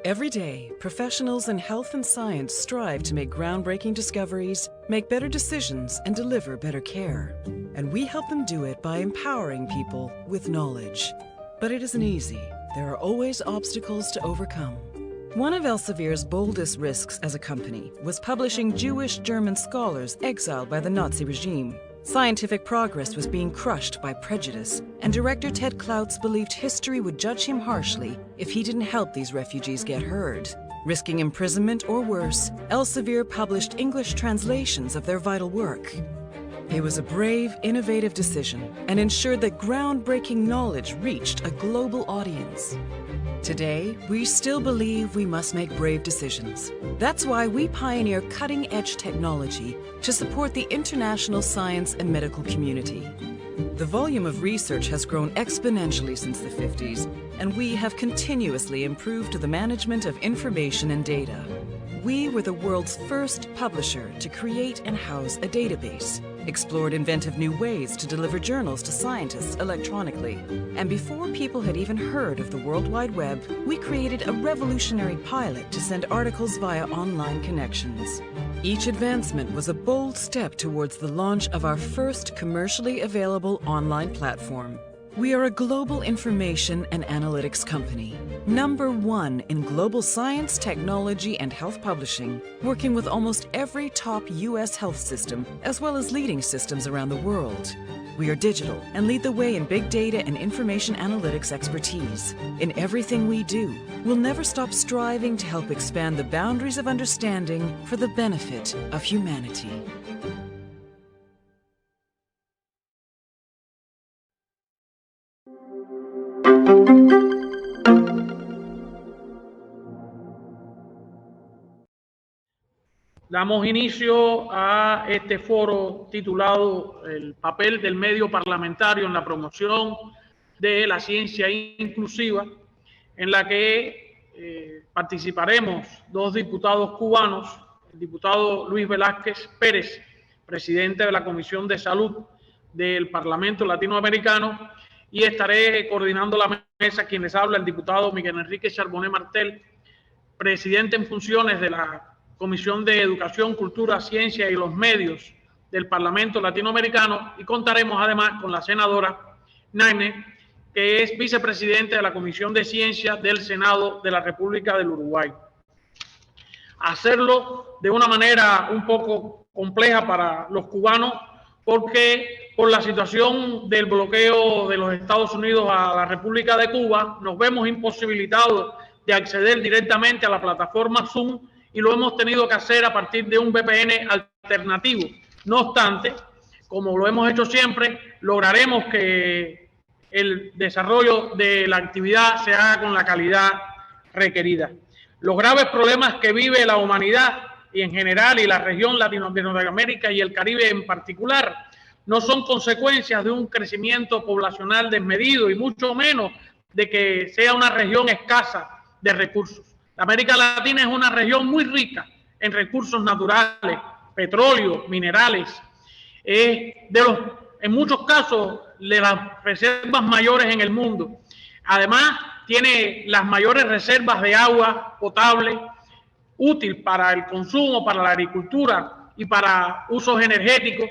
Every day, professionals in health and science strive to make groundbreaking discoveries, make better decisions, and deliver better care. And we help them do it by empowering people with knowledge. But it isn't easy. There are always obstacles to overcome. One of Elsevier's boldest risks as a company was publishing Jewish German scholars exiled by the Nazi regime. Scientific progress was being crushed by prejudice, and director Ted Klautz believed history would judge him harshly if he didn't help these refugees get heard. Risking imprisonment or worse, Elsevier published English translations of their vital work. It was a brave, innovative decision and ensured that groundbreaking knowledge reached a global audience. Today, we still believe we must make brave decisions. That's why we pioneer cutting-edge technology to support the international science and medical community. The volume of research has grown exponentially since the 50s, and we have continuously improved the management of information and data. We were the world's first publisher to create and house a database, explored inventive new ways to deliver journals to scientists electronically. And before people had even heard of the World Wide Web, we created a revolutionary pilot to send articles via online connections. Each advancement was a bold step towards the launch of our first commercially available online platform. We are a global information and analytics company, #1 in global science, technology, and health publishing, working with almost every top US health system, as well as leading systems around the world. We are digital and lead the way in big data and information analytics expertise. In everything we do, we'll never stop striving to help expand the boundaries of understanding for the benefit of humanity. Damos inicio a este foro titulado El papel del medio parlamentario en la promoción de la ciencia inclusiva, en la que participaremos dos diputados cubanos, el diputado Luis Velázquez Pérez, presidente de la Comisión de Salud del Parlamento Latinoamericano, y estaré coordinando la mesa quien les habla, el diputado Miguel Enrique Charbonnet Martel, presidente en funciones de la Comisión de Educación, Cultura, Ciencia y los Medios del Parlamento Latinoamericano, y contaremos además con la senadora Naine, que es vicepresidente de la Comisión de Ciencia del Senado de la República del Uruguay. Hacerlo de una manera un poco compleja para los cubanos, porque por la situación del bloqueo de los Estados Unidos a la República de Cuba, nos vemos imposibilitados de acceder directamente a la plataforma Zoom, y lo hemos tenido que hacer a partir de un VPN alternativo. No obstante, como lo hemos hecho siempre, lograremos que el desarrollo de la actividad se haga con la calidad requerida. Los graves problemas que vive la humanidad y en general y la región Latinoamérica y el Caribe en particular no son consecuencias de un crecimiento poblacional desmedido y mucho menos de que sea una región escasa de recursos. La América Latina es una región muy rica en recursos naturales, petróleo, minerales, en muchos casos de las reservas mayores en el mundo. Además, tiene las mayores reservas de agua potable, útil para el consumo, para la agricultura y para usos energéticos,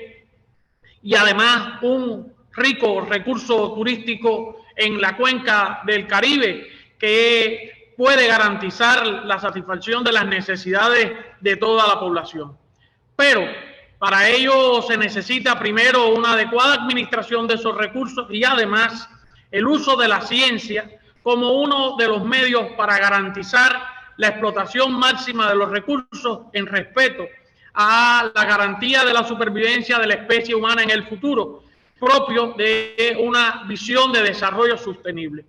y además un rico recurso turístico en la cuenca del Caribe que puede garantizar la satisfacción de las necesidades de toda la población. Pero para ello se necesita primero una adecuada administración de esos recursos y además el uso de la ciencia como uno de los medios para garantizar la explotación máxima de los recursos en respeto a la garantía de la supervivencia de la especie humana en el futuro, propio de una visión de desarrollo sostenible.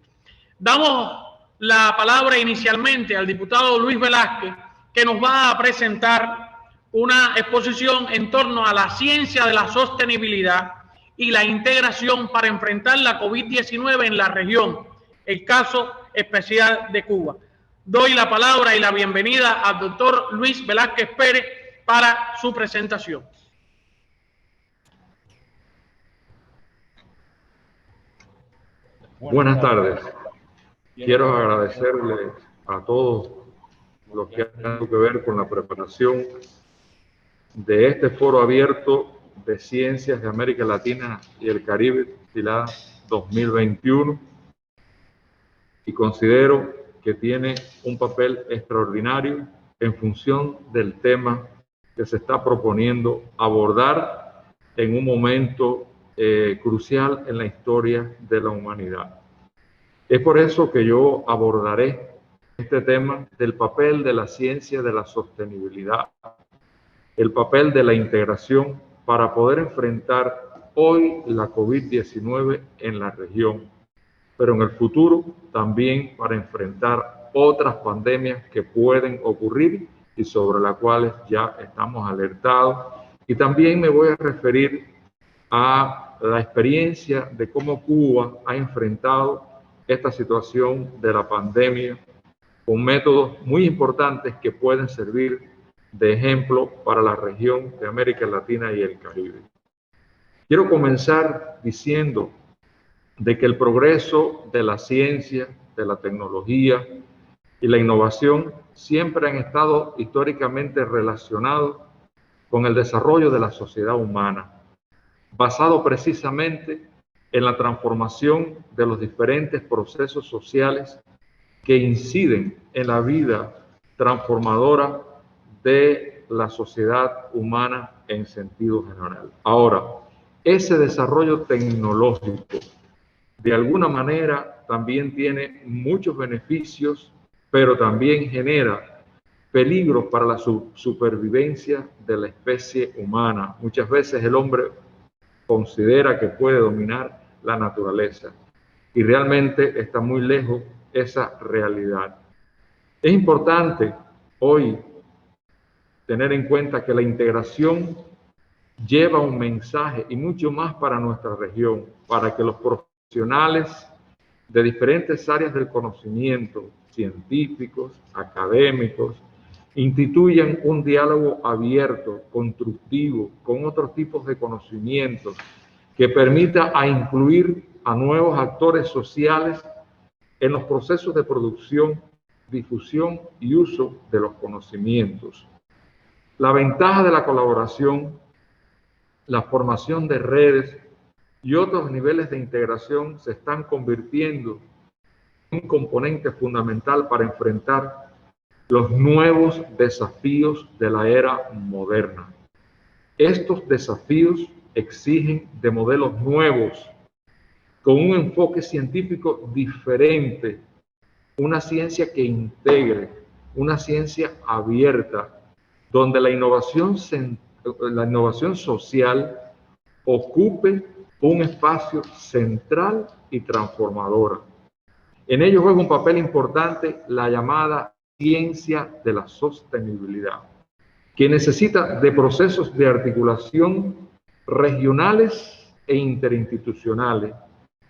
Damos la palabra inicialmente al diputado Luis Velázquez, que nos va a presentar una exposición en torno a la ciencia de la sostenibilidad y la integración para enfrentar la COVID-19 en la región, el caso especial de Cuba. Doy la palabra y la bienvenida al doctor Luis Velázquez Pérez para su presentación. Buenas tardes. Quiero agradecerles a todos lo que ha tenido que ver con la preparación de este foro abierto de ciencias de América Latina y el Caribe, TILAD 2021, y considero que tiene un papel extraordinario en función del tema que se está proponiendo abordar en un momento crucial en la historia de la humanidad. Es por eso que yo abordaré este tema del papel de la ciencia de la sostenibilidad, el papel de la integración para poder enfrentar hoy la COVID-19 en la región, pero en el futuro también para enfrentar otras pandemias que pueden ocurrir y sobre las cuales ya estamos alertados. Y también me voy a referir a la experiencia de cómo Cuba ha enfrentado esta situación de la pandemia con métodos muy importantes que pueden servir de ejemplo para la región de América Latina y el Caribe. Quiero comenzar diciendo de que el progreso de la ciencia, de la tecnología y la innovación siempre han estado históricamente relacionados con el desarrollo de la sociedad humana, basado precisamente en la transformación de los diferentes procesos sociales que inciden en la vida transformadora de la sociedad humana en sentido general. Ahora, ese desarrollo tecnológico de alguna manera también tiene muchos beneficios, pero también genera peligros para la supervivencia de la especie humana. Muchas veces el hombre considera que puede dominar la naturaleza y realmente está muy lejos esa realidad. Es importante hoy tener en cuenta que la integración lleva un mensaje y mucho más para nuestra región, para que los profesionales de diferentes áreas del conocimiento, científicos, académicos, instituyan un diálogo abierto, constructivo, con otros tipos de conocimientos, que permita a incluir a nuevos actores sociales en los procesos de producción, difusión y uso de los conocimientos. La ventaja de la colaboración, la formación de redes y otros niveles de integración se están convirtiendo en un componente fundamental para enfrentar los nuevos desafíos de la era moderna. Estos desafíos exigen de modelos nuevos, con un enfoque científico diferente, una ciencia que integre, una ciencia abierta, donde la innovación social ocupe un espacio central y transformadora. En ello juega un papel importante la llamada ciencia de la sostenibilidad, que necesita de procesos de articulación regionales e interinstitucionales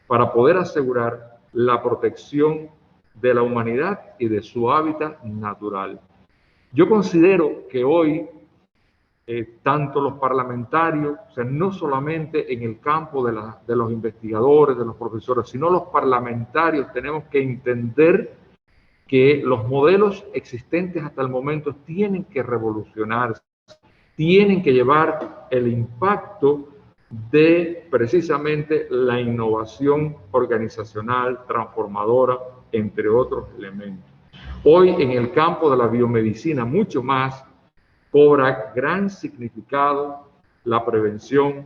para poder asegurar la protección de la humanidad y de su hábitat natural. Yo considero que hoy tanto los parlamentarios, o sea, no solamente en el campo de los investigadores, de los profesores, sino los parlamentarios tenemos que entender que los modelos existentes hasta el momento tienen que revolucionarse, tienen que llevar el impacto de precisamente la innovación organizacional, transformadora, entre otros elementos. Hoy en el campo de la biomedicina, mucho más, cobra gran significado la prevención,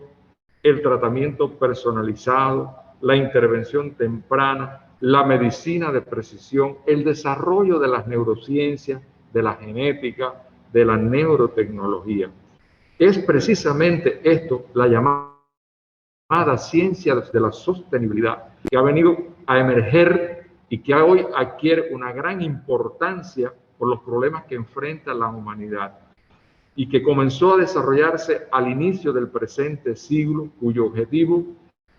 el tratamiento personalizado, la intervención temprana, la medicina de precisión, el desarrollo de las neurociencias, de la genética, de la neurotecnología. Es precisamente esto, la llamada ciencia de la sostenibilidad, que ha venido a emerger y que hoy adquiere una gran importancia por los problemas que enfrenta la humanidad y que comenzó a desarrollarse al inicio del presente siglo, cuyo objetivo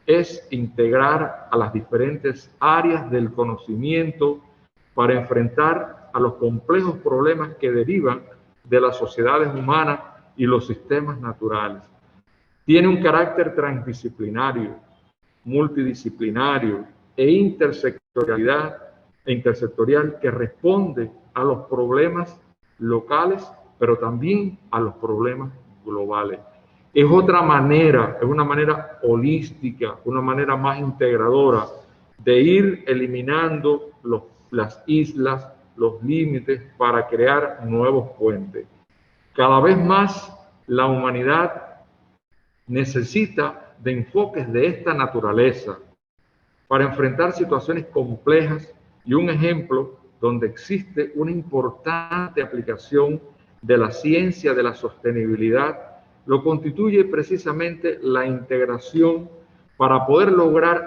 es integrar a las diferentes áreas del conocimiento para enfrentar a los complejos problemas que derivan de las sociedades humanas y los sistemas naturales. Tiene un carácter transdisciplinario, multidisciplinario e intersectorial que responde a los problemas locales, pero también a los problemas globales. Es otra manera, es una manera holística, una manera más integradora de ir eliminando las islas, los límites para crear nuevos puentes. Cada vez más la humanidad necesita de enfoques de esta naturaleza para enfrentar situaciones complejas, y un ejemplo donde existe una importante aplicación de la ciencia de la sostenibilidad lo constituye precisamente la integración para poder lograr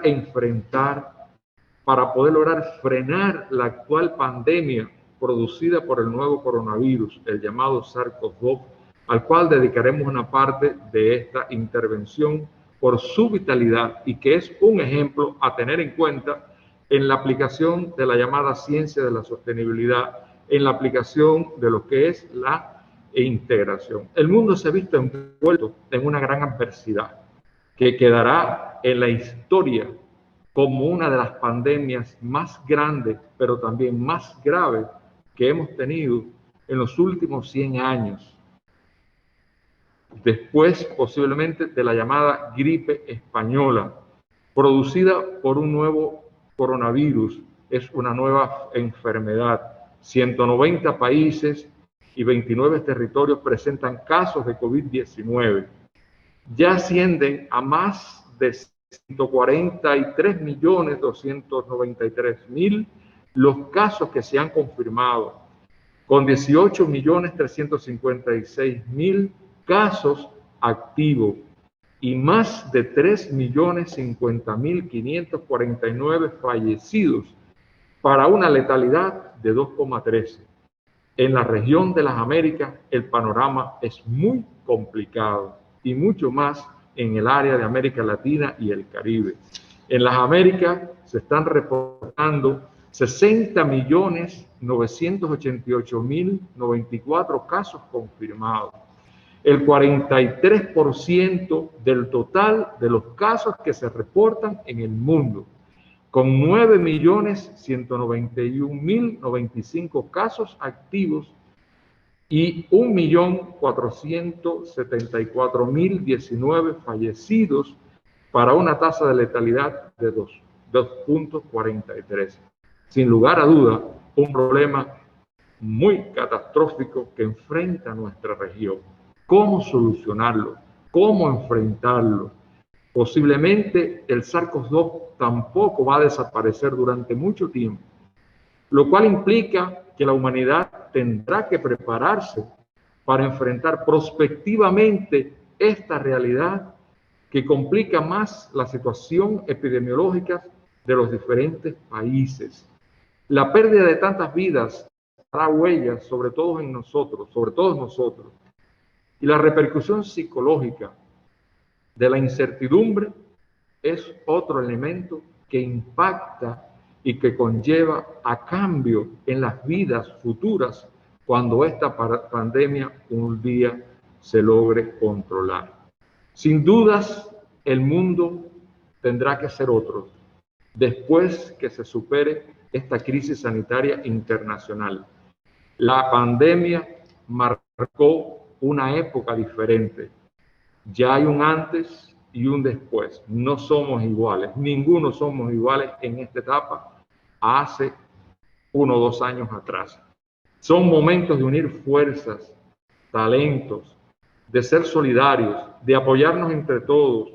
para poder lograr frenar la actual pandemia producida por el nuevo coronavirus, el llamado SARS-CoV-2, al cual dedicaremos una parte de esta intervención por su vitalidad y que es un ejemplo a tener en cuenta en la aplicación de la llamada ciencia de la sostenibilidad, en la aplicación de lo que es la integración. El mundo se ha visto envuelto en una gran adversidad que quedará en la historia como una de las pandemias más grandes, pero también más graves que hemos tenido en los últimos 100 años. Después, posiblemente, de la llamada gripe española, producida por un nuevo coronavirus. Es una nueva enfermedad. 190 países y 29 territorios presentan casos de COVID-19. Ya ascienden a más de 143.293.000 los casos que se han confirmado, con 18.356.000 casos activos y más de 3.050.549 fallecidos, para una letalidad de 2,13. En la región de las Américas el panorama es muy complicado y mucho más en el área de América Latina y el Caribe. En las Américas se están reportando 60.988.094 casos confirmados, el 43% del total de los casos que se reportan en el mundo, con 9.191.095 casos activos y 1.474.019 fallecidos, para una tasa de letalidad de 2.43. Sin lugar a duda, un problema muy catastrófico que enfrenta nuestra región. ¿Cómo solucionarlo? ¿Cómo enfrentarlo? Posiblemente el SARS-CoV-2 tampoco va a desaparecer durante mucho tiempo, lo cual implica que la humanidad tendrá que prepararse para enfrentar prospectivamente esta realidad que complica más la situación epidemiológica de los diferentes países. La pérdida de tantas vidas hará huellas sobre todos nosotros, y la repercusión psicológica de la incertidumbre es otro elemento que impacta y que conlleva a cambio en las vidas futuras cuando esta pandemia un día se logre controlar. Sin dudas, el mundo tendrá que ser otro después que se supere esta crisis sanitaria internacional. La pandemia marcó una época diferente. Ya hay un antes y un después. No somos iguales, ninguno somos iguales en esta etapa a hace 1 o 2 años atrás. Son momentos de unir fuerzas, talentos, de ser solidarios, de apoyarnos entre todos,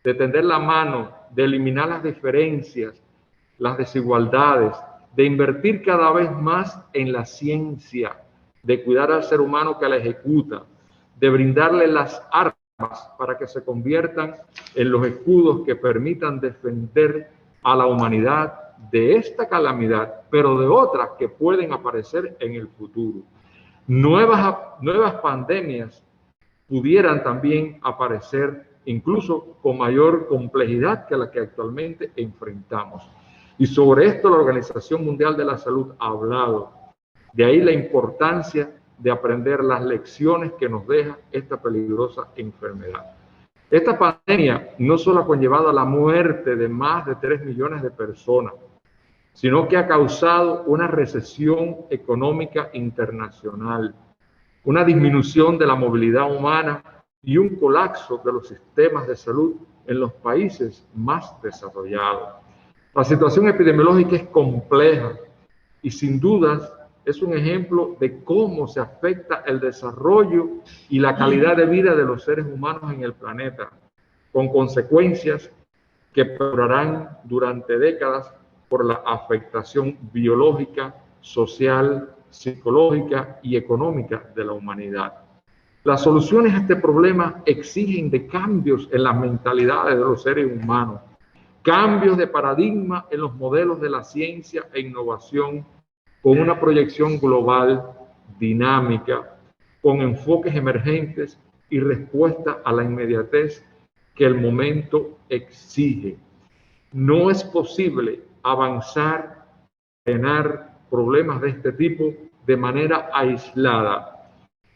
de tender la mano, de eliminar las diferencias, las desigualdades, de invertir cada vez más en la ciencia, de cuidar al ser humano que la ejecuta, de brindarle las armas para que se conviertan en los escudos que permitan defender a la humanidad de esta calamidad, pero de otras que pueden aparecer en el futuro. Nuevas pandemias pudieran también aparecer incluso con mayor complejidad que la que actualmente enfrentamos. Y sobre esto la Organización Mundial de la Salud ha hablado. De ahí la importancia de aprender las lecciones que nos deja esta peligrosa enfermedad. Esta pandemia no solo ha conllevado a la muerte de más de 3 millones de personas, sino que ha causado una recesión económica internacional, una disminución de la movilidad humana y un colapso de los sistemas de salud en los países más desarrollados. La situación epidemiológica es compleja y sin dudas es un ejemplo de cómo se afecta el desarrollo y la calidad de vida de los seres humanos en el planeta, con consecuencias que perdurarán durante décadas por la afectación biológica, social, psicológica y económica de la humanidad. Las soluciones a este problema exigen de cambios en las mentalidades de los seres humanos, cambios de paradigma en los modelos de la ciencia e innovación, con una proyección global, dinámica, con enfoques emergentes y respuesta a la inmediatez que el momento exige. No es posible avanzar, frenar problemas de este tipo de manera aislada.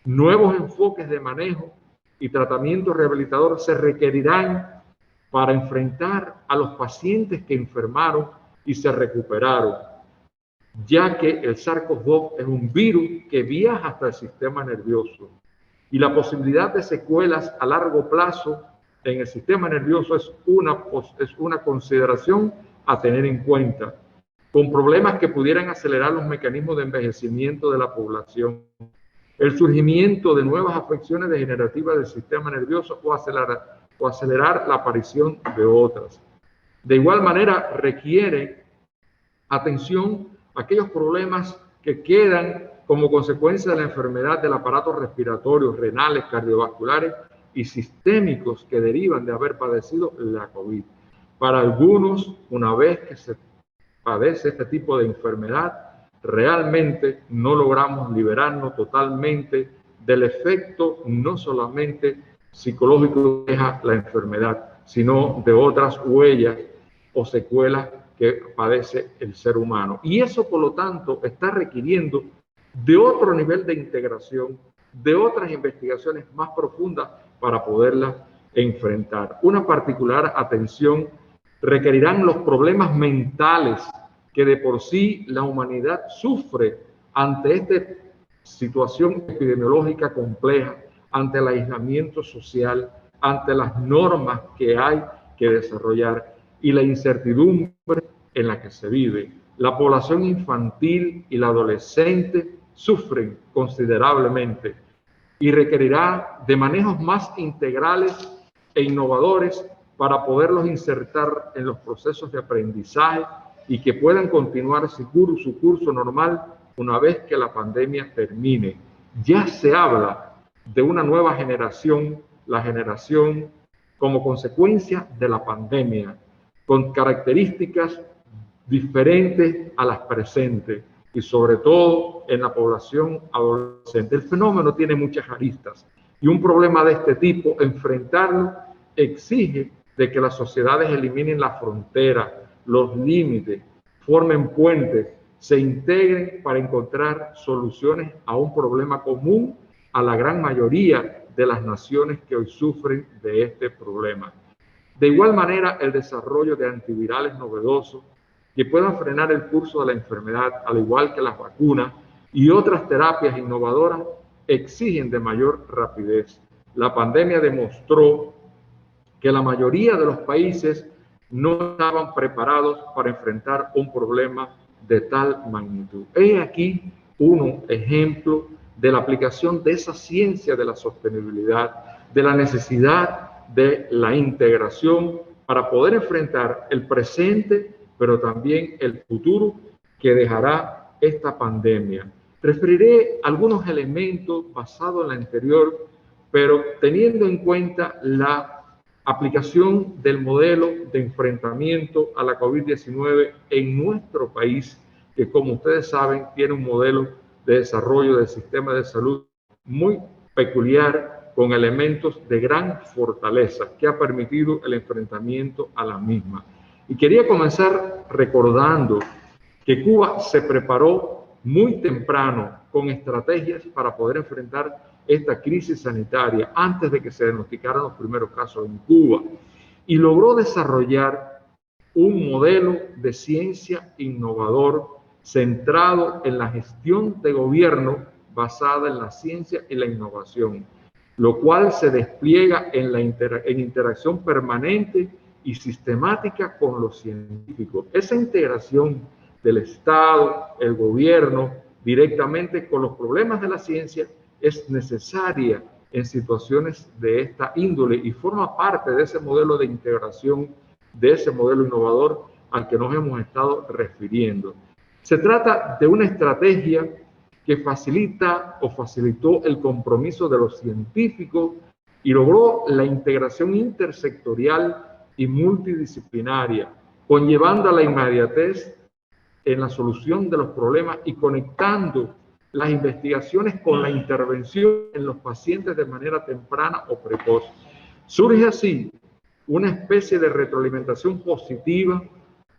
Nuevos enfoques de manejo y tratamiento rehabilitador se requerirán para enfrentar a los pacientes que enfermaron y se recuperaron, ya que el SARS-CoV-2 es un virus que viaja hasta el sistema nervioso y la posibilidad de secuelas a largo plazo en el sistema nervioso es una consideración a tener en cuenta, con problemas que pudieran acelerar los mecanismos de envejecimiento de la población, el surgimiento de nuevas afecciones degenerativas del sistema nervioso o acelerar la aparición de otras. De igual manera, requiere atención a aquellos problemas que quedan como consecuencia de la enfermedad del aparato respiratorio, renales, cardiovasculares y sistémicos que derivan de haber padecido la COVID. Para algunos, una vez que se padece este tipo de enfermedad, realmente no logramos liberarnos totalmente del efecto no solamente psicológico que deja la enfermedad, sino de otras huellas o secuelas que padece el ser humano. Y eso, por lo tanto, está requiriendo de otro nivel de integración, de otras investigaciones más profundas para poderlas enfrentar. Una particular atención requerirán los problemas mentales que de por sí la humanidad sufre ante esta situación epidemiológica compleja, ante el aislamiento social, ante las normas que hay que desarrollar y la incertidumbre en la que se vive. La población infantil y la adolescente sufren considerablemente y requerirá de manejos más integrales e innovadores para poderlos insertar en los procesos de aprendizaje y que puedan continuar su curso normal una vez que la pandemia termine. Ya se habla de una nueva generación, la generación como consecuencia de la pandemia, con características diferentes a las presentes y sobre todo en la población adolescente. El fenómeno tiene muchas aristas y un problema de este tipo, enfrentarlo, exige de que las sociedades eliminen la frontera, los límites, formen puentes, se integren para encontrar soluciones a un problema común a la gran mayoría de las naciones que hoy sufren de este problema. De igual manera, el desarrollo de antivirales novedosos que puedan frenar el curso de la enfermedad, al igual que las vacunas y otras terapias innovadoras, exigen de mayor rapidez. La pandemia demostró que la mayoría de los países no estaban preparados para enfrentar un problema de tal magnitud. He aquí un ejemplo de la aplicación de esa ciencia de la sostenibilidad, de la necesidad de la integración para poder enfrentar el presente, pero también el futuro que dejará esta pandemia. Referiré algunos elementos basados en la anterior, pero teniendo en cuenta la aplicación del modelo de enfrentamiento a la COVID-19 en nuestro país, que como ustedes saben tiene un modelo de desarrollo del sistema de salud muy peculiar, con elementos de gran fortaleza que ha permitido el enfrentamiento a la misma. Y quería comenzar recordando que Cuba se preparó muy temprano con estrategias para poder enfrentar esta crisis sanitaria antes de que se diagnosticaran los primeros casos en Cuba y logró desarrollar un modelo de ciencia innovador centrado en la gestión de gobierno basada en la ciencia y la innovación, lo cual se despliega en la interacción permanente y sistemática con los científicos. Esa integración del Estado, el gobierno, directamente con los problemas de la ciencia es necesaria en situaciones de esta índole y forma parte de ese modelo de integración, de ese modelo innovador al que nos hemos estado refiriendo. Se trata de una estrategia que facilita o facilitó el compromiso de los científicos y logró la integración intersectorial y multidisciplinaria, conllevando a la inmediatez en la solución de los problemas y conectando las investigaciones con la intervención en los pacientes de manera temprana o precoz. Surge así una especie de retroalimentación positiva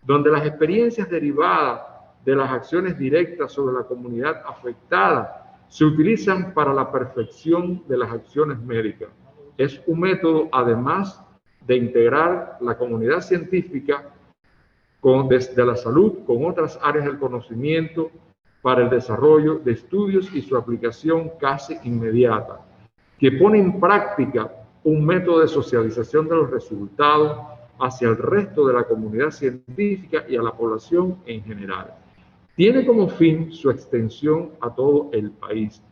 donde las experiencias derivadas de las acciones directas sobre la comunidad afectada se utilizan para la perfección de las acciones médicas. Es un método, además de integrar la comunidad científica desde la salud con otras áreas del conocimiento para el desarrollo de estudios y su aplicación casi inmediata, que pone en práctica un método de socialización de los resultados hacia el resto de la comunidad científica y a la población en general. Tiene como fin su extensión a todo el país.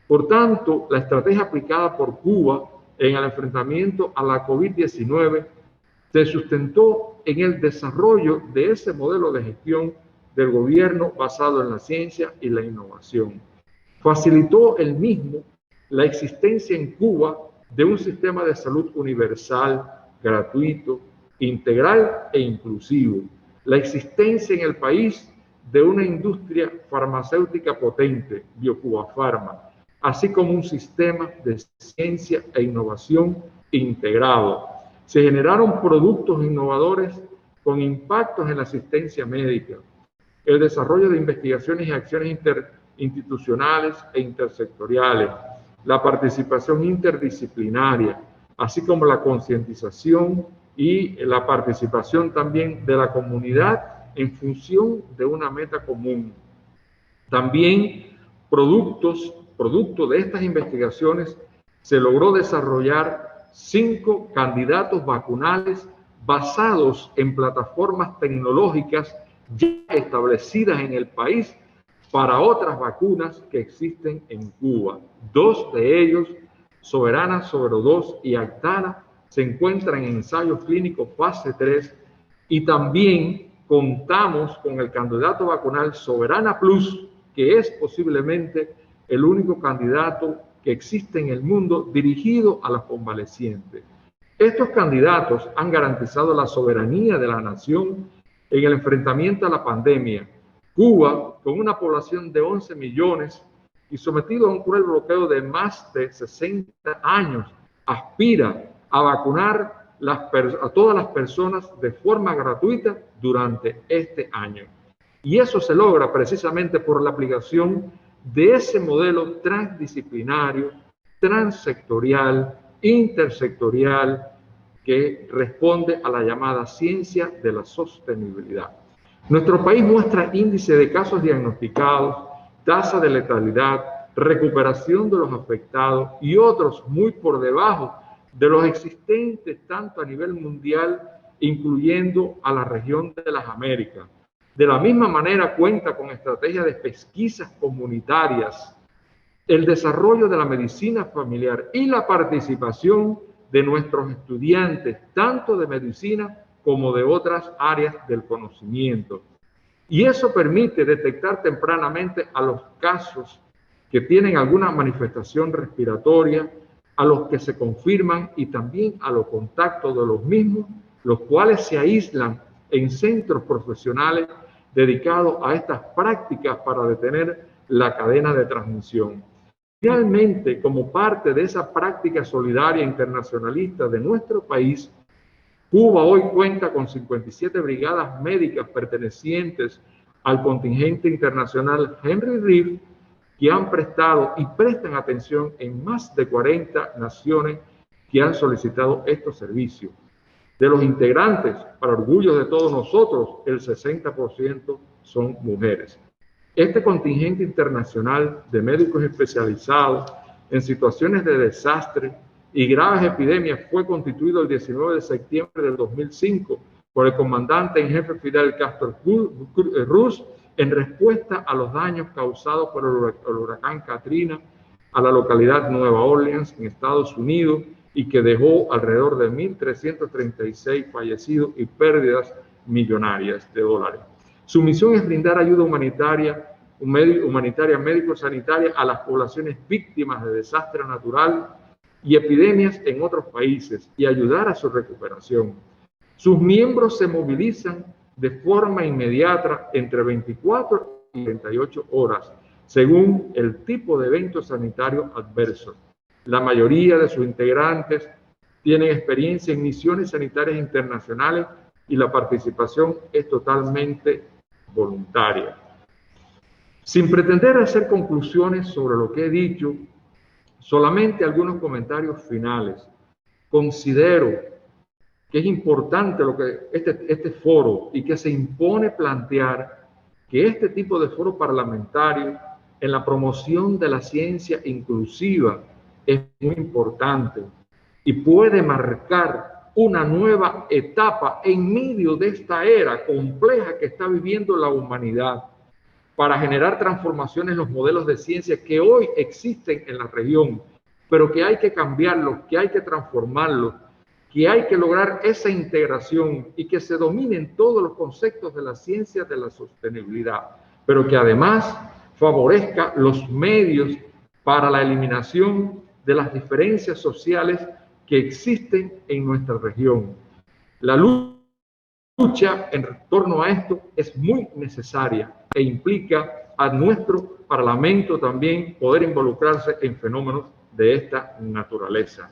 Por tanto, la estrategia aplicada por Cuba en el enfrentamiento a la COVID-19 se sustentó en el desarrollo de ese modelo de gestión del gobierno basado en la ciencia y la innovación. Facilitó el mismo la existencia en Cuba de un sistema de salud universal, gratuito, integral e inclusivo. La existencia en el país de una industria farmacéutica potente, Biocuba Pharma, así como un sistema de ciencia e innovación integrado. Se generaron productos innovadores con impactos en la asistencia médica, el desarrollo de investigaciones y acciones interinstitucionales e intersectoriales, la participación interdisciplinaria, así como la concientización y la participación también de la comunidad en función de una meta común. También producto de estas investigaciones se logró desarrollar 5 candidatos vacunales basados en plataformas tecnológicas ya establecidas en el país para otras vacunas que existen en Cuba. 2 de ellos, Soberana, Sobero2 y Actana, se encuentran en ensayos clínicos fase 3 y también contamos con el candidato vacunal Soberana Plus, que es posiblemente el único candidato que existe en el mundo dirigido a los convalecientes. Estos candidatos han garantizado la soberanía de la nación en el enfrentamiento a la pandemia. Cuba, con una población de 11 millones y sometido a un cruel bloqueo de más de 60 años, aspira a vacunar a todas las personas de forma gratuita durante este año. Y eso se logra precisamente por la aplicación de ese modelo transdisciplinario, transsectorial, intersectorial, que responde a la llamada ciencia de la sostenibilidad. Nuestro país muestra índice de casos diagnosticados, tasa de letalidad, recuperación de los afectados y otros muy por debajo de los existentes tanto a nivel mundial, incluyendo a la región de las Américas. De la misma manera cuenta con estrategias de pesquisas comunitarias, el desarrollo de la medicina familiar y la participación de nuestros estudiantes, tanto de medicina como de otras áreas del conocimiento. Y eso permite detectar tempranamente a los casos que tienen alguna manifestación respiratoria, a los que se confirman y también a los contactos de los mismos, los cuales se aíslan en centros profesionales dedicados a estas prácticas para detener la cadena de transmisión. Finalmente, como parte de esa práctica solidaria internacionalista de nuestro país, Cuba hoy cuenta con 57 brigadas médicas pertenecientes al contingente internacional Henry Reeve, que han prestado y prestan atención en más de 40 naciones que han solicitado estos servicios. De los integrantes, para orgullo de todos nosotros, el 60% son mujeres. Este contingente internacional de médicos especializados en situaciones de desastre y graves epidemias fue constituido el 19 de septiembre del 2005 por el comandante en jefe Fidel Castro Ruz en respuesta a los daños causados por el huracán Katrina a la localidad Nueva Orleans en Estados Unidos y que dejó alrededor de 1.336 fallecidos y pérdidas millonarias de dólares. Su misión es brindar ayuda humanitaria médico-sanitaria a las poblaciones víctimas de desastre natural y epidemias en otros países y ayudar a su recuperación. Sus miembros se movilizan de forma inmediata entre 24 y 38 horas, según el tipo de evento sanitario adverso. La mayoría de sus integrantes tienen experiencia en misiones sanitarias internacionales y la participación es totalmente voluntaria. Sin pretender hacer conclusiones sobre lo que he dicho, solamente algunos comentarios finales. Considero que es importante lo que este foro y que se impone plantear que este tipo de foro parlamentario en la promoción de la ciencia inclusiva es muy importante y puede marcar una nueva etapa en medio de esta era compleja que está viviendo la humanidad para generar transformaciones en los modelos de ciencia que hoy existen en la región, pero que hay que cambiarlos, que hay que transformarlos, que hay que lograr esa integración y que se dominen todos los conceptos de la ciencia de la sostenibilidad, pero que además favorezca los medios para la eliminación de las diferencias sociales que existen en nuestra región. La lucha en torno a esto es muy necesaria e implica a nuestro Parlamento también poder involucrarse en fenómenos de esta naturaleza.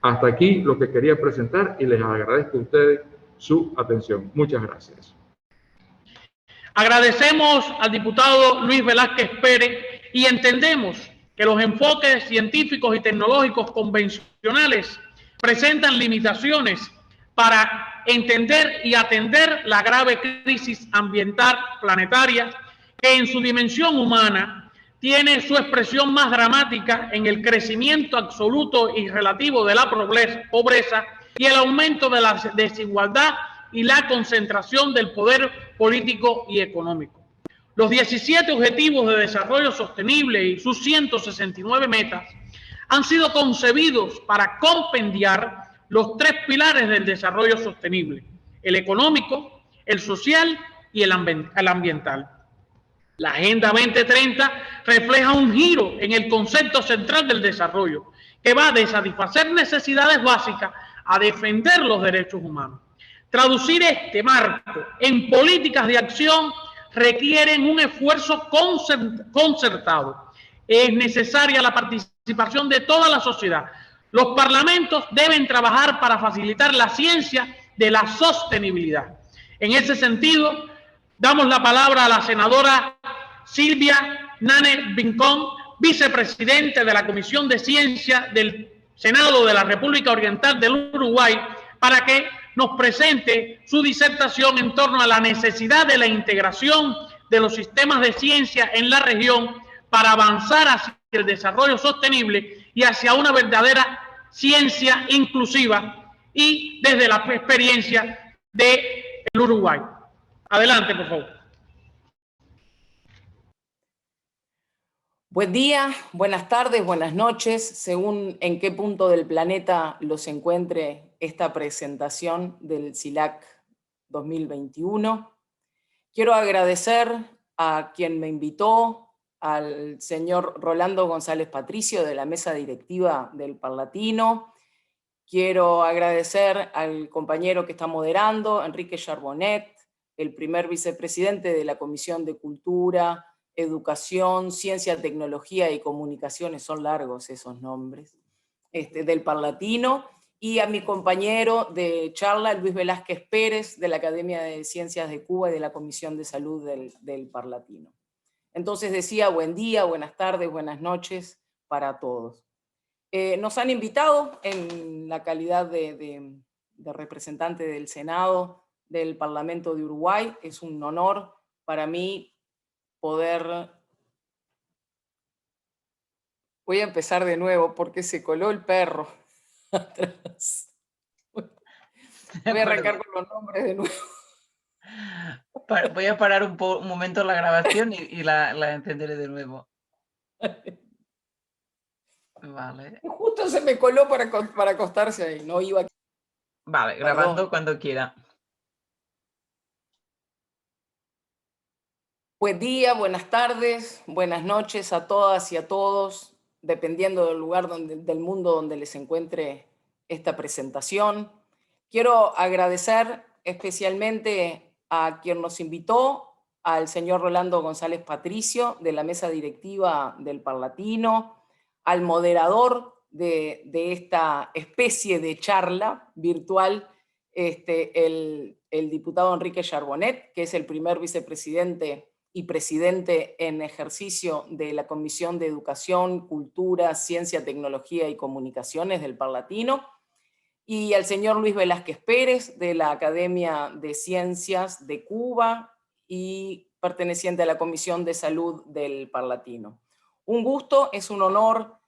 Hasta aquí lo que quería presentar y les agradezco a ustedes su atención. Muchas gracias. Agradecemos al diputado Luis Velázquez Pérez y entendemos que los enfoques científicos y tecnológicos convencionales presentan limitaciones para entender y atender la grave crisis ambiental planetaria que en su dimensión humana tiene su expresión más dramática en el crecimiento absoluto y relativo de la pobreza y el aumento de la desigualdad y la concentración del poder político y económico. Los 17 Objetivos de Desarrollo Sostenible y sus 169 metas han sido concebidos para compendiar los 3 pilares del desarrollo sostenible: el económico, el social y el ambiental. La Agenda 2030 refleja un giro en el concepto central del desarrollo, que va de satisfacer necesidades básicas a defender los derechos humanos. Traducir este marco en políticas de acción requieren un esfuerzo concertado. Es necesaria la participación de toda la sociedad. Los parlamentos deben trabajar para facilitar la ciencia de la sostenibilidad. En ese sentido, damos la palabra a la senadora Silvia Nane Vincón, vicepresidente de la Comisión de Ciencia del Senado de la República Oriental del Uruguay, para que nos presente su disertación en torno a la necesidad de la integración de los sistemas de ciencia en la región para avanzar hacia el desarrollo sostenible y hacia una verdadera ciencia inclusiva y desde la experiencia del Uruguay. Adelante, por favor. Buen día, buenas tardes, buenas noches, según en qué punto del planeta los encuentre esta presentación del CILAC 2021. Quiero agradecer a quien me invitó, al señor Rolando González Patricio de la mesa directiva del Parlatino. Quiero agradecer al compañero que está moderando, Enrique Charbonnet, el primer vicepresidente de la Comisión de Cultura, Educación, Ciencia, Tecnología y Comunicaciones, son largos esos nombres, del Parlatino, y a mi compañero de charla, Luis Velázquez Pérez, de la Academia de Ciencias de Cuba y de la Comisión de Salud del Parlatino. Entonces decía buen día, buenas tardes, buenas noches para todos. Nos han invitado en la calidad de de representante del Senado del Parlamento de Uruguay. Es un honor para mí poder... Voy a empezar de nuevo porque se coló el perro atrás. Voy a arrancar con los nombres de nuevo. Voy a parar un momento la grabación y la encenderé de nuevo. Vale. Justo se me coló para acostarse ahí, no iba. Vale, grabando cuando quiera. Buen día, buenas tardes, buenas noches a todas y a todos, dependiendo del lugar del mundo donde les encuentre esta presentación. Quiero agradecer especialmente a quien nos invitó, al señor Rolando González Patricio, de la mesa directiva del Parlatino, al moderador de esta especie de charla virtual, el diputado Enrique Charbonnet, que es el primer vicepresidente y presidente en ejercicio de la Comisión de Educación, Cultura, Ciencia, Tecnología y Comunicaciones del Parlatino, y al señor Luis Velázquez Pérez, de la Academia de Ciencias de Cuba y perteneciente a la Comisión de Salud del Parlatino. Un gusto, es un honor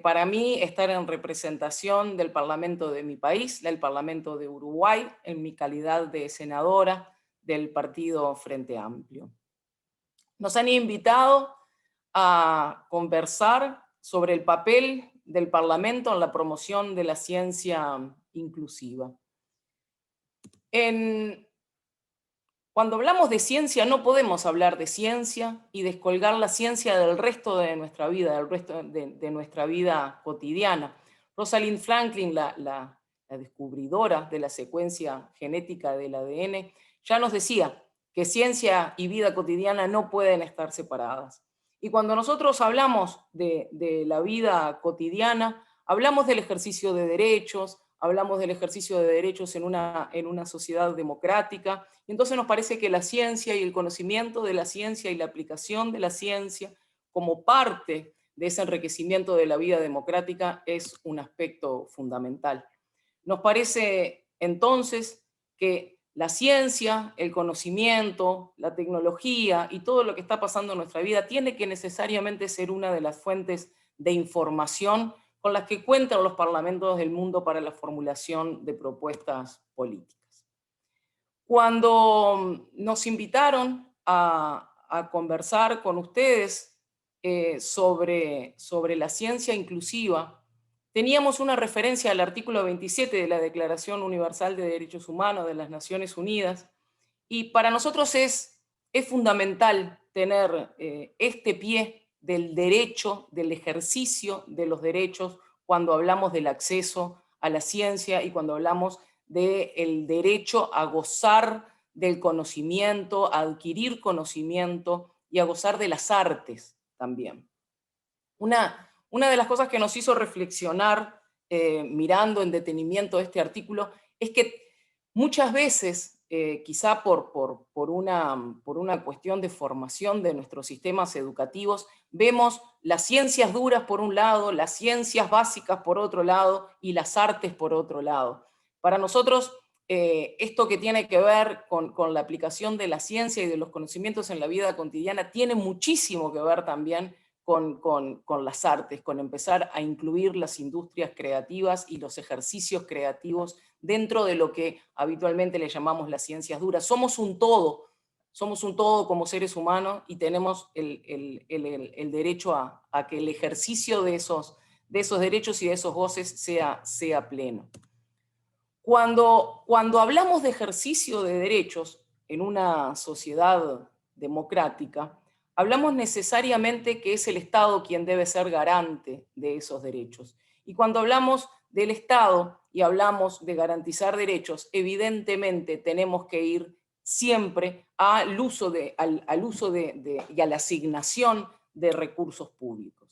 para mí estar en representación del Parlamento de mi país, del Parlamento de Uruguay, en mi calidad de senadora del Partido Frente Amplio. Nos han invitado a conversar sobre el papel del Parlamento en la promoción de la ciencia inclusiva. Cuando hablamos de ciencia no podemos hablar de ciencia y descolgar la ciencia del resto de nuestra vida, del resto de nuestra vida cotidiana. Rosalind Franklin, la descubridora de la secuencia genética del ADN, ya nos decía que ciencia y vida cotidiana no pueden estar separadas. Y cuando nosotros hablamos de la vida cotidiana, hablamos del ejercicio de derechos, hablamos del ejercicio de derechos en una sociedad democrática, y entonces nos parece que la ciencia y el conocimiento de la ciencia y la aplicación de la ciencia como parte de ese enriquecimiento de la vida democrática es un aspecto fundamental. Nos parece entonces que la ciencia, el conocimiento, la tecnología y todo lo que está pasando en nuestra vida tiene que necesariamente ser una de las fuentes de información con las que cuentan los parlamentos del mundo para la formulación de propuestas políticas. Cuando nos invitaron a conversar con ustedes sobre la ciencia inclusiva, teníamos una referencia al artículo 27 de la Declaración Universal de Derechos Humanos de las Naciones Unidas, y para nosotros es fundamental tener este pie del derecho, del ejercicio de los derechos, cuando hablamos del acceso a la ciencia y cuando hablamos del derecho a gozar del conocimiento, a adquirir conocimiento y a gozar de las artes también. Una de las cosas que nos hizo reflexionar mirando en detenimiento este artículo es que muchas veces, quizá por una cuestión de formación de nuestros sistemas educativos, vemos las ciencias duras por un lado, las ciencias básicas por otro lado y las artes por otro lado. Para nosotros, esto que tiene que ver con la aplicación de la ciencia y de los conocimientos en la vida cotidiana tiene muchísimo que ver también con las artes, con empezar a incluir las industrias creativas y los ejercicios creativos dentro de lo que habitualmente le llamamos las ciencias duras. Somos un todo como seres humanos y tenemos el derecho a que el ejercicio de esos derechos y de esos goces sea pleno. Cuando hablamos de ejercicio de derechos en una sociedad democrática, hablamos necesariamente que es el Estado quien debe ser garante de esos derechos. Y cuando hablamos del Estado y hablamos de garantizar derechos, evidentemente tenemos que ir siempre al uso y a la asignación de recursos públicos.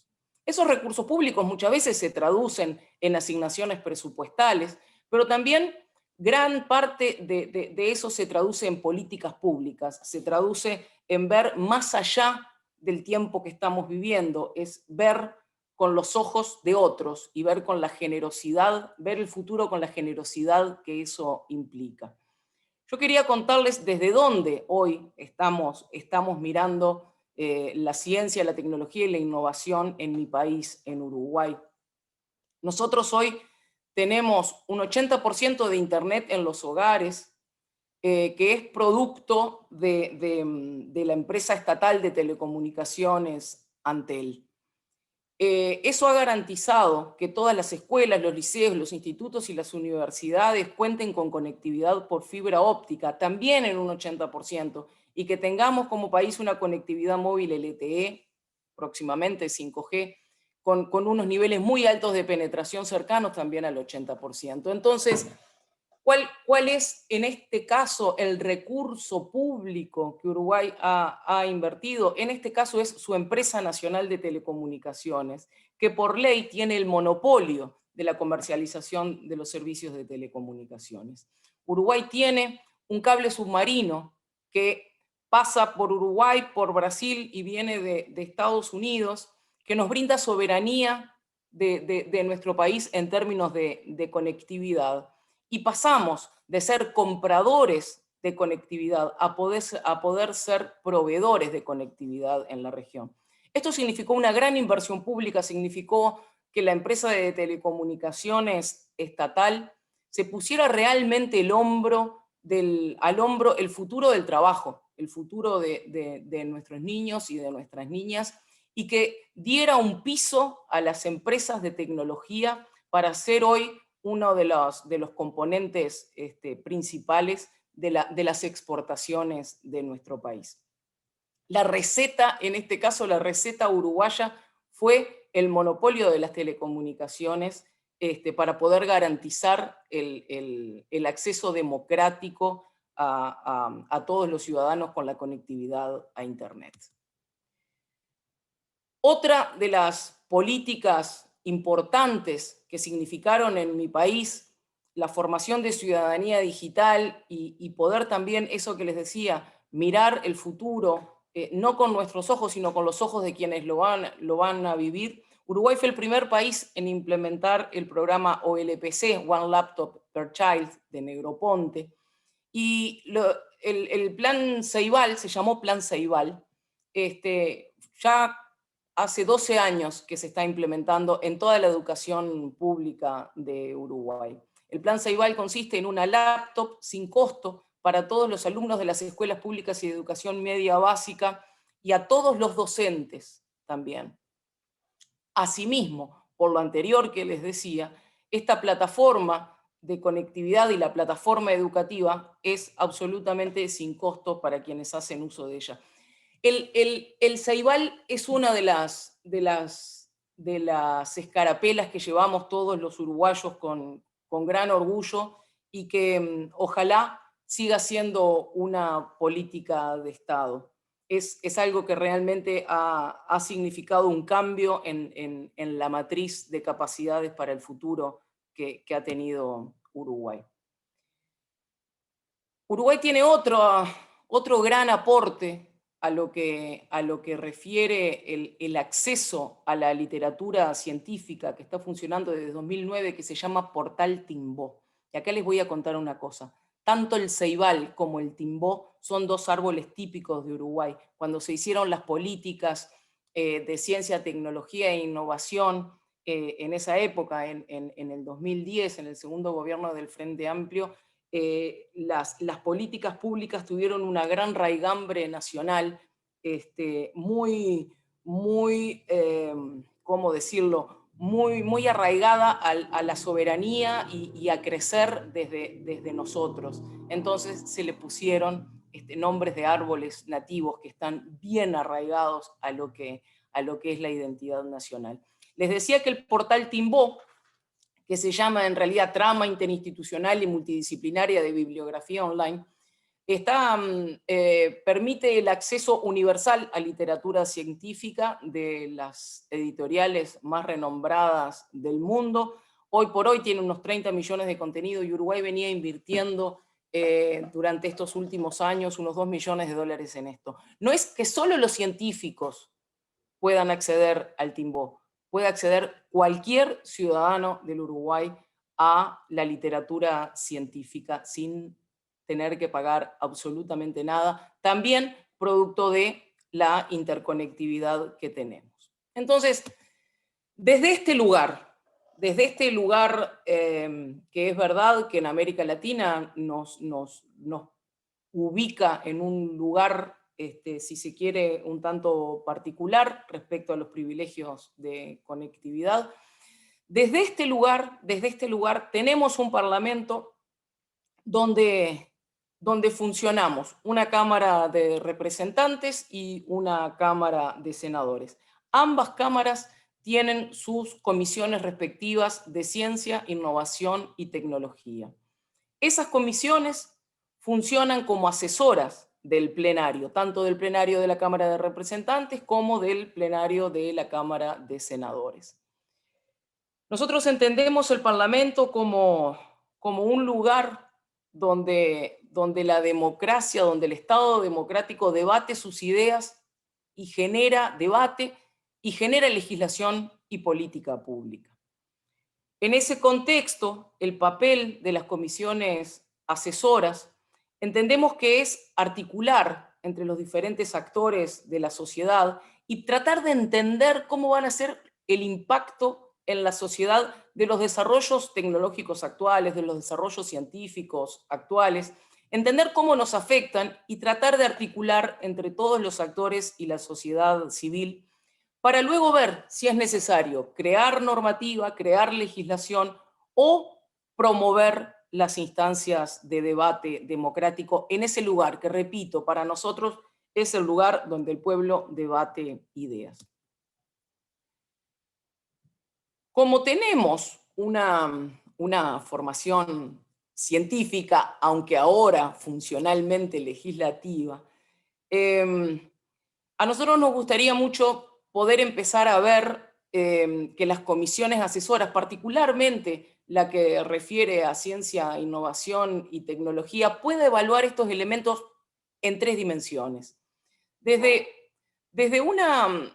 Esos recursos públicos muchas veces se traducen en asignaciones presupuestales, pero también gran parte de eso se traduce en políticas públicas, se traduce en ver más allá del tiempo que estamos viviendo, es ver con los ojos de otros y ver con la generosidad, ver el futuro con la generosidad que eso implica. Yo quería contarles desde dónde hoy estamos mirando la ciencia, la tecnología y la innovación en mi país, en Uruguay. Nosotros hoy tenemos un 80% de internet en los hogares, que es producto de la empresa estatal de telecomunicaciones Antel. Eso ha garantizado que todas las escuelas, los liceos, los institutos y las universidades cuenten con conectividad por fibra óptica, también en un 80%, y que tengamos como país una conectividad móvil LTE, próximamente 5G, con unos niveles muy altos de penetración cercanos también al 80%. Entonces, ¿cuál es en este caso el recurso público que Uruguay ha invertido? En este caso es su empresa nacional de telecomunicaciones, que por ley tiene el monopolio de la comercialización de los servicios de telecomunicaciones. Uruguay tiene un cable submarino que pasa por Uruguay, por Brasil y viene de Estados Unidos, que nos brinda soberanía de nuestro país en términos de conectividad. Y pasamos de ser compradores de conectividad a poder ser proveedores de conectividad en la región. Esto significó una gran inversión pública, significó que la empresa de telecomunicaciones estatal se pusiera realmente al hombro el futuro del trabajo, el futuro de nuestros niños y de nuestras niñas, y que diera un piso a las empresas de tecnología para ser hoy uno de los componentes principales de las exportaciones de nuestro país. La receta, en este caso la receta uruguaya, fue el monopolio de las telecomunicaciones para poder garantizar el acceso democrático a todos los ciudadanos con la conectividad a Internet. Otra de las políticas importantes que significaron en mi país la formación de ciudadanía digital y poder también, eso que les decía, mirar el futuro, no con nuestros ojos, sino con los ojos de quienes lo van a vivir. Uruguay fue el primer país en implementar el programa OLPC, One Laptop Per Child, de Negroponte, y el plan Ceibal, se llamó Plan Ceibal, ya hace 12 años que se está implementando en toda la educación pública de Uruguay. El plan Ceibal consiste en una laptop sin costo para todos los alumnos de las escuelas públicas y de educación media básica y a todos los docentes también. Asimismo, por lo anterior que les decía, esta plataforma de conectividad y la plataforma educativa es absolutamente sin costo para quienes hacen uso de ella. El Ceibal es una de las escarapelas que llevamos todos los uruguayos con gran orgullo y que ojalá siga siendo una política de Estado. Es algo que realmente ha significado un cambio en la matriz de capacidades para el futuro que ha tenido Uruguay. Uruguay tiene otro gran aporte a lo que refiere el acceso a la literatura científica que está funcionando desde 2009, que se llama Portal Timbó. Y acá les voy a contar una cosa. Tanto el ceibal como el timbó son dos árboles típicos de Uruguay. Cuando se hicieron las políticas de ciencia, tecnología e innovación en esa época, en el 2010, en el segundo gobierno del Frente Amplio, las políticas públicas tuvieron una gran raigambre nacional, ¿cómo decirlo?, muy arraigada a la soberanía y a crecer desde nosotros. Entonces se le pusieron nombres de árboles nativos que están bien arraigados a lo que es la identidad nacional. Les decía que el portal Timbó, que se llama en realidad Trama Interinstitucional y Multidisciplinaria de Bibliografía Online, permite el acceso universal a literatura científica de las editoriales más renombradas del mundo. Hoy por hoy tiene unos 30 millones de contenido y Uruguay venía invirtiendo durante estos últimos años unos 2 millones de dólares en esto. No es que solo los científicos puedan acceder al Timbó. puede acceder cualquier ciudadano del Uruguay a la literatura científica sin tener que pagar absolutamente nada, también producto de la interconectividad que tenemos. Entonces, desde este lugar que es verdad que en América Latina nos ubica en un lugar, si se quiere, un tanto particular respecto a los privilegios de conectividad, desde este lugar tenemos un parlamento donde funcionamos una Cámara de Representantes y una Cámara de Senadores. Ambas cámaras tienen sus comisiones respectivas de ciencia, innovación y tecnología. Esas comisiones funcionan como asesoras del plenario, tanto del plenario de la Cámara de Representantes como del plenario de la Cámara de Senadores. Nosotros entendemos el Parlamento como un lugar donde la democracia, donde el Estado democrático debate sus ideas y genera debate y genera legislación y política pública. En ese contexto, el papel de las comisiones asesoras entendemos que es articular entre los diferentes actores de la sociedad y tratar de entender cómo van a ser el impacto en la sociedad de los desarrollos tecnológicos actuales, de los desarrollos científicos actuales, entender cómo nos afectan y tratar de articular entre todos los actores y la sociedad civil para luego ver si es necesario crear normativa, crear legislación o promover las instancias de debate democrático en ese lugar que, repito, para nosotros es el lugar donde el pueblo debate ideas. Como tenemos una formación científica, aunque ahora funcionalmente legislativa, a nosotros nos gustaría mucho poder empezar a ver que las comisiones asesoras, particularmente la que refiere a ciencia, innovación y tecnología, pueda evaluar estos elementos en 3 dimensiones. Desde una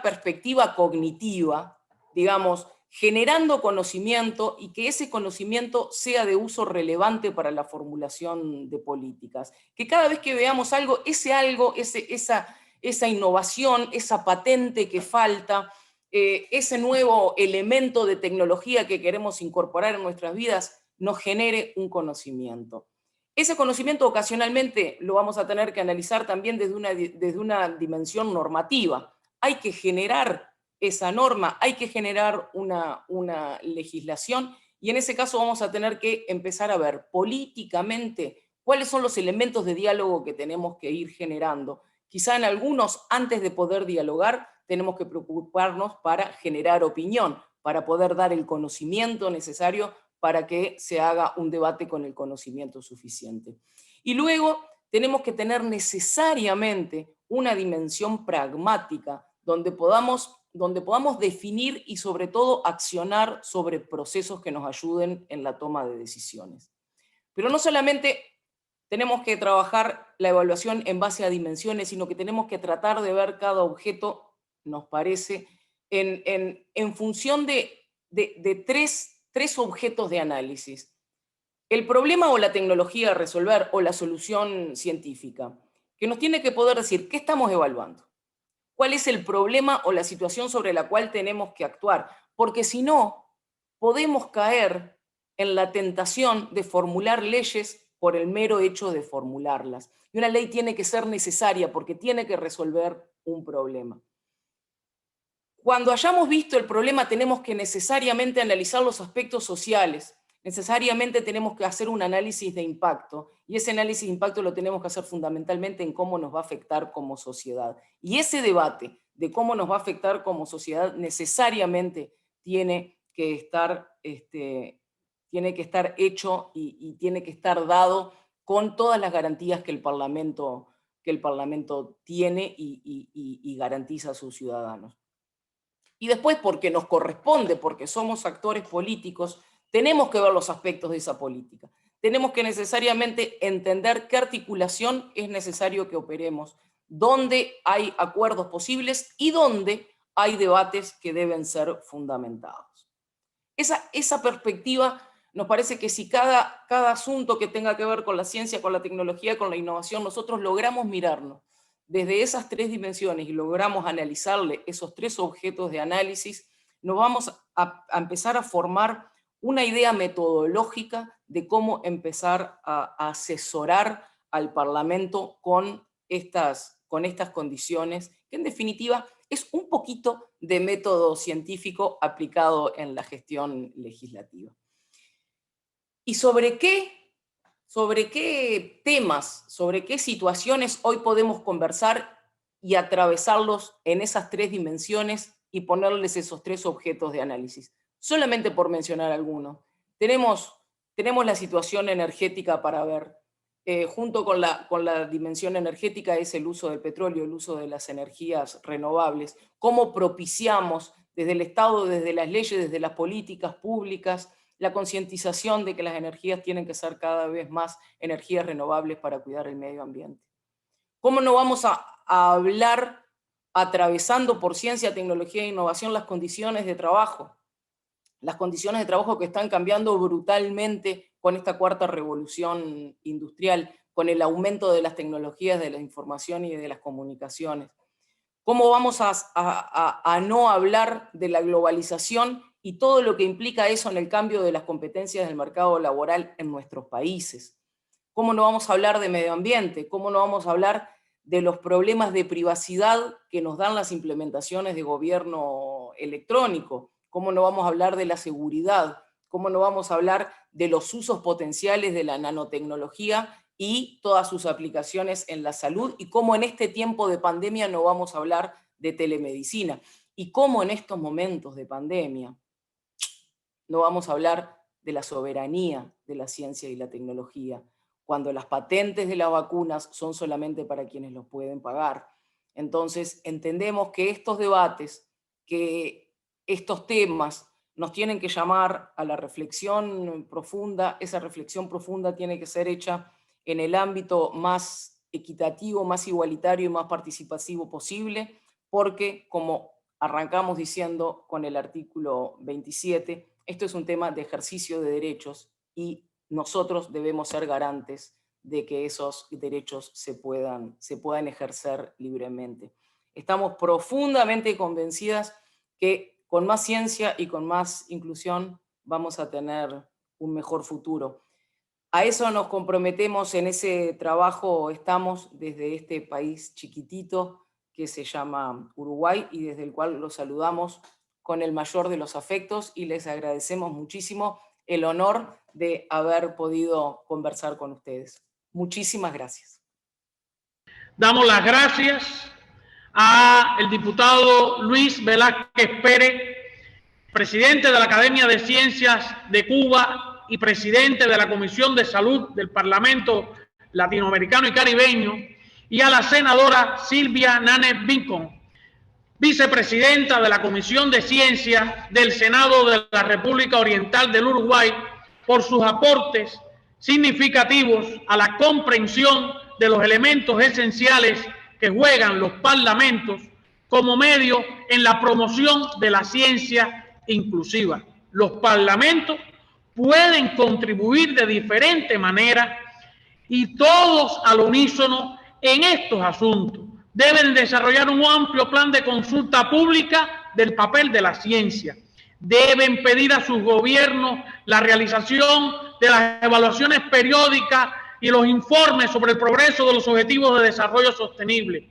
perspectiva cognitiva, digamos, generando conocimiento y que ese conocimiento sea de uso relevante para la formulación de políticas. Que cada vez que veamos algo, esa innovación, esa patente que falta, ese nuevo elemento de tecnología que queremos incorporar en nuestras vidas, nos genere un conocimiento. Ese conocimiento ocasionalmente lo vamos a tener que analizar también desde una dimensión normativa. Hay que generar esa norma, hay que generar una legislación y en ese caso vamos a tener que empezar a ver políticamente cuáles son los elementos de diálogo que tenemos que ir generando. Quizá en algunos, antes de poder dialogar, tenemos que preocuparnos para generar opinión, para poder dar el conocimiento necesario para que se haga un debate con el conocimiento suficiente. Y luego tenemos que tener necesariamente una dimensión pragmática donde podamos definir y sobre todo accionar sobre procesos que nos ayuden en la toma de decisiones. Pero no solamente tenemos que trabajar la evaluación en base a dimensiones, sino que tenemos que tratar de ver cada objeto, nos parece, en función de tres objetos de análisis. El problema o la tecnología a resolver o la solución científica, que nos tiene que poder decir qué estamos evaluando, cuál es el problema o la situación sobre la cual tenemos que actuar, porque si no, podemos caer en la tentación de formular leyes por el mero hecho de formularlas. Y una ley tiene que ser necesaria porque tiene que resolver un problema. Cuando hayamos visto el problema tenemos que necesariamente analizar los aspectos sociales, necesariamente tenemos que hacer un análisis de impacto, y ese análisis de impacto lo tenemos que hacer fundamentalmente en cómo nos va a afectar como sociedad. Y ese debate de cómo nos va a afectar como sociedad necesariamente tiene que estar hecho y tiene que estar dado con todas las garantías que el Parlamento tiene y garantiza a sus ciudadanos. Y después, porque nos corresponde, porque somos actores políticos, tenemos que ver los aspectos de esa política. Tenemos que necesariamente entender qué articulación es necesario que operemos, dónde hay acuerdos posibles y dónde hay debates que deben ser fundamentados. Esa perspectiva nos parece que si cada asunto que tenga que ver con la ciencia, con la tecnología, con la innovación, nosotros logramos mirarnos desde esas tres dimensiones y logramos analizarle esos tres objetos de análisis, nos vamos a empezar a formar una idea metodológica de cómo empezar a asesorar al Parlamento con estas condiciones, que en definitiva es un poquito de método científico aplicado en la gestión legislativa. ¿Y sobre qué temas, sobre qué situaciones hoy podemos conversar y atravesarlos en esas tres dimensiones y ponerles esos tres objetos de análisis? Solamente por mencionar algunos. Tenemos la situación energética para ver. Junto con la dimensión energética es el uso del petróleo, el uso de las energías renovables. Cómo propiciamos desde el Estado, desde las leyes, desde las políticas públicas, la concientización de que las energías tienen que ser cada vez más energías renovables para cuidar el medio ambiente. ¿Cómo no vamos a hablar, atravesando por ciencia, tecnología e innovación, las condiciones de trabajo? Las condiciones de trabajo que están cambiando brutalmente con esta cuarta revolución industrial, con el aumento de las tecnologías de la información y de las comunicaciones. ¿Cómo vamos a no hablar de la globalización y todo lo que implica eso en el cambio de las competencias del mercado laboral en nuestros países? ¿Cómo no vamos a hablar de medio ambiente? ¿Cómo no vamos a hablar de los problemas de privacidad que nos dan las implementaciones de gobierno electrónico? ¿Cómo no vamos a hablar de la seguridad? ¿Cómo no vamos a hablar de los usos potenciales de la nanotecnología y todas sus aplicaciones en la salud? ¿Y cómo en este tiempo de pandemia no vamos a hablar de telemedicina? ¿Y cómo en estos momentos de pandemia no vamos a hablar de la soberanía de la ciencia y la tecnología, cuando las patentes de las vacunas son solamente para quienes los pueden pagar? Entonces entendemos que estos debates, que estos temas nos tienen que llamar a la reflexión profunda. Esa reflexión profunda tiene que ser hecha en el ámbito más equitativo, más igualitario y más participativo posible, porque, como arrancamos diciendo con el artículo 27, esto es un tema de ejercicio de derechos y nosotros debemos ser garantes de que esos derechos se puedan ejercer libremente. Estamos profundamente convencidas que con más ciencia y con más inclusión vamos a tener un mejor futuro. A eso nos comprometemos, en ese trabajo estamos desde este país chiquitito que se llama Uruguay y desde el cual los saludamos con el mayor de los afectos y les agradecemos muchísimo el honor de haber podido conversar con ustedes. Muchísimas gracias. Damos las gracias al diputado Luis Velázquez Pérez, presidente de la Academia de Ciencias de Cuba y presidente de la Comisión de Salud del Parlamento Latinoamericano y Caribeño, y a la senadora Silvia Nanes Vincon, vicepresidenta de la Comisión de Ciencias del Senado de la República Oriental del Uruguay, por sus aportes significativos a la comprensión de los elementos esenciales que juegan los parlamentos como medio en la promoción de la ciencia inclusiva. Los parlamentos pueden contribuir de diferente manera y todos al unísono en estos asuntos. Deben desarrollar un amplio plan de consulta pública del papel de la ciencia. Deben pedir a sus gobiernos la realización de las evaluaciones periódicas y los informes sobre el progreso de los objetivos de desarrollo sostenible.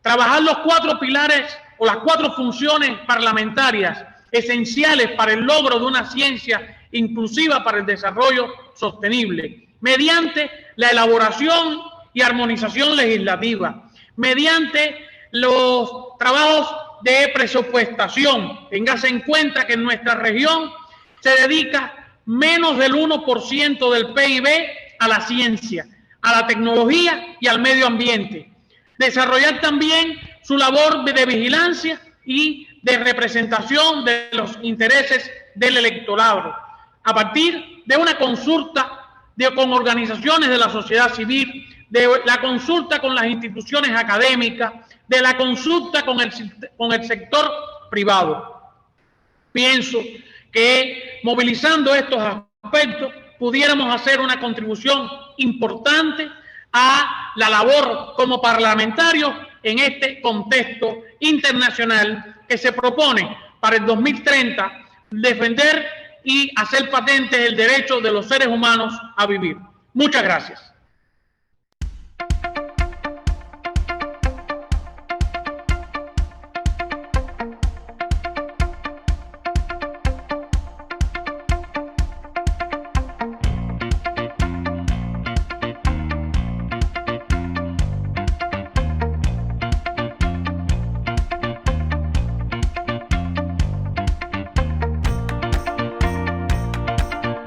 Trabajar los 4 pilares o las 4 funciones parlamentarias esenciales para el logro de una ciencia inclusiva para el desarrollo sostenible, mediante la elaboración y armonización legislativa, mediante los trabajos de presupuestación. Téngase en cuenta que en nuestra región se dedica menos del 1% del PIB a la ciencia, a la tecnología y al medio ambiente. Desarrollar también su labor de vigilancia y de representación de los intereses del electorado, a partir de una consulta con organizaciones de la sociedad civil, de la consulta con las instituciones académicas, de la consulta con el sector privado. Pienso que movilizando estos aspectos pudiéramos hacer una contribución importante a la labor como parlamentarios en este contexto internacional que se propone para el 2030 defender y hacer patente el derecho de los seres humanos a vivir. Muchas gracias.